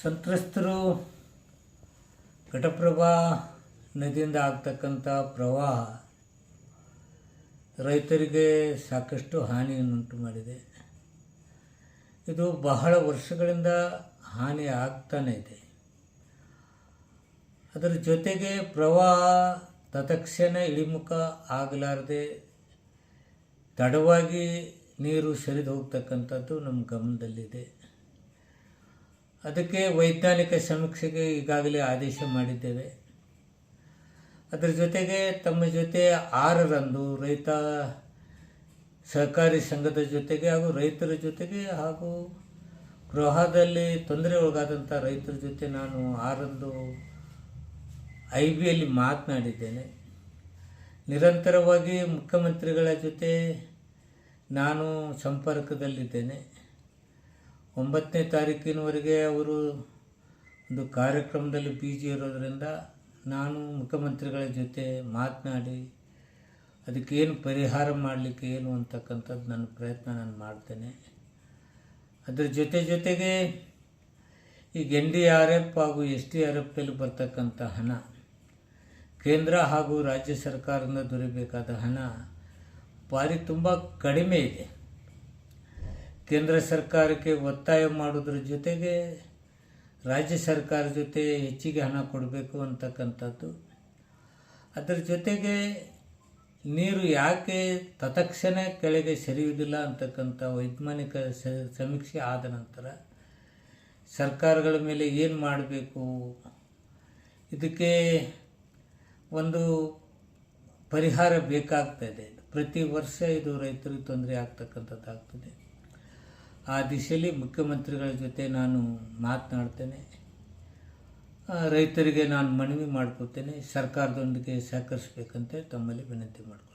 ಸಂತ್ರಸ್ತರು ಘಟಪ್ರಭಾ ನದಿಯಿಂದ ಆಗ್ತಕ್ಕಂಥ ಪ್ರವಾಹ ರೈತರಿಗೆ ಸಾಕಷ್ಟು ಹಾನಿಯನ್ನುಂಟು ಮಾಡಿದೆ. ಇದು ಬಹಳ ವರ್ಷಗಳಿಂದ ಹಾನಿ ಆಗ್ತಾನೇ ಇದೆ. ಅದರ ಜೊತೆಗೆ ಪ್ರವಾಹ ತತ್ಕ್ಷಣ ಇಳಿಮುಖ ಆಗಲಾರದೆ ತಡವಾಗಿ ನೀರು ಸರಿದು ಹೋಗ್ತಕ್ಕಂಥದ್ದು ನಮ್ಮ ಗಮನದಲ್ಲಿದೆ. ಅದಕ್ಕೆ ವೈಜ್ಞಾನಿಕ ಸಮೀಕ್ಷೆಗೆ ಈಗಾಗಲೇ ಆದೇಶ ಮಾಡಿದ್ದೇವೆ. ಅದರ ಜೊತೆಗೆ ತಮ್ಮ ಜೊತೆ 6ರಂದು ರೈತ ಸಹಕಾರಿ ಸಂಘದ ಜೊತೆಗೆ ಹಾಗೂ ರೈತರ ಜೊತೆಗೆ ಹಾಗೂ ಪ್ರವಾಹದಲ್ಲಿ ತೊಂದರೆ ಒಳಗಾದಂಥ ರೈತರ ಜೊತೆ ನಾನು 6ರಂದು IBಯಲ್ಲಿ ಮಾತನಾಡಿದ್ದೇನೆ. ನಿರಂತರವಾಗಿ ಮುಖ್ಯಮಂತ್ರಿಗಳ ಜೊತೆ ನಾನು ಸಂಪರ್ಕದಲ್ಲಿದ್ದೇನೆ. 9ನೇ ತಾರೀಕಿನವರೆಗೆ ಅವರು ಒಂದು ಕಾರ್ಯಕ್ರಮದಲ್ಲಿ ಬಿಜಿ ಇರೋದರಿಂದ ನಾನು ಮುಖ್ಯಮಂತ್ರಿಗಳ ಜೊತೆ ಮಾತನಾಡಿ ಅದಕ್ಕೇನು ಪರಿಹಾರ ಮಾಡಲಿಕ್ಕೆ ಏನು ಅಂತಕ್ಕಂಥದ್ದು ನನ್ನ ಪ್ರಯತ್ನ ನಾನು ಮಾಡ್ತೇನೆ. ಅದರ ಜೊತೆಗೆ ಈಗ NDRF ಹಾಗೂ SDRFದಲ್ಲಿ ಬರ್ತಕ್ಕಂಥ ಹಣ, ಕೇಂದ್ರ ಹಾಗೂ ರಾಜ್ಯ ಸರ್ಕಾರದಿಂದ ದೊರೆಯಬೇಕಾದ ಹಣ ಭಾರಿ ತುಂಬ ಕಡಿಮೆ ಇದೆ. ಕೇಂದ್ರ ಸರ್ಕಾರಕ್ಕೆ ಒತ್ತಾಯ ಮಾಡೋದ್ರ ಜೊತೆಗೆ ರಾಜ್ಯ ಸರ್ಕಾರ ಜೊತೆ ಹೆಚ್ಚಿಗೆ ಹಣ ಕೊಡಬೇಕು ಅಂತಕ್ಕಂಥದ್ದು. ಅದರ ಜೊತೆಗೆ ನೀರು ಯಾಕೆ ತತ್ಕ್ಷಣ ಕೆಳಗೆ ಸರಿಯುವುದಿಲ್ಲ ಅಂತಕ್ಕಂಥ ವೈಜ್ಞಾನಿಕ ಸಮೀಕ್ಷೆ ಆದ ನಂತರ ಸರ್ಕಾರಗಳ ಮೇಲೆ ಏನು ಮಾಡಬೇಕು, ಇದಕ್ಕೆ ಒಂದು ಪರಿಹಾರ ಬೇಕಾಗ್ತದೆ. ಪ್ರತಿ ವರ್ಷ ಇದು ರೈತರಿಗೆ ತೊಂದರೆ ಆಗ್ತಕ್ಕಂಥದ್ದಾಗ್ತದೆ. ಆ ದಿಶೆಯಲ್ಲಿ ಮುಖ್ಯಮಂತ್ರಿಗಳ ಜೊತೆ ನಾನು ಮಾತನಾಡ್ತೇನೆ. ರೈತರಿಗೆ ನಾನು ಮನವಿ ಮಾಡ್ಕೋತೇನೆ, ಸರ್ಕಾರದೊಂದಿಗೆ ಸಹಕರಿಸಬೇಕಂತ ತಮ್ಮಲ್ಲಿ ವಿನಂತಿ ಮಾಡ್ತೀನಿ.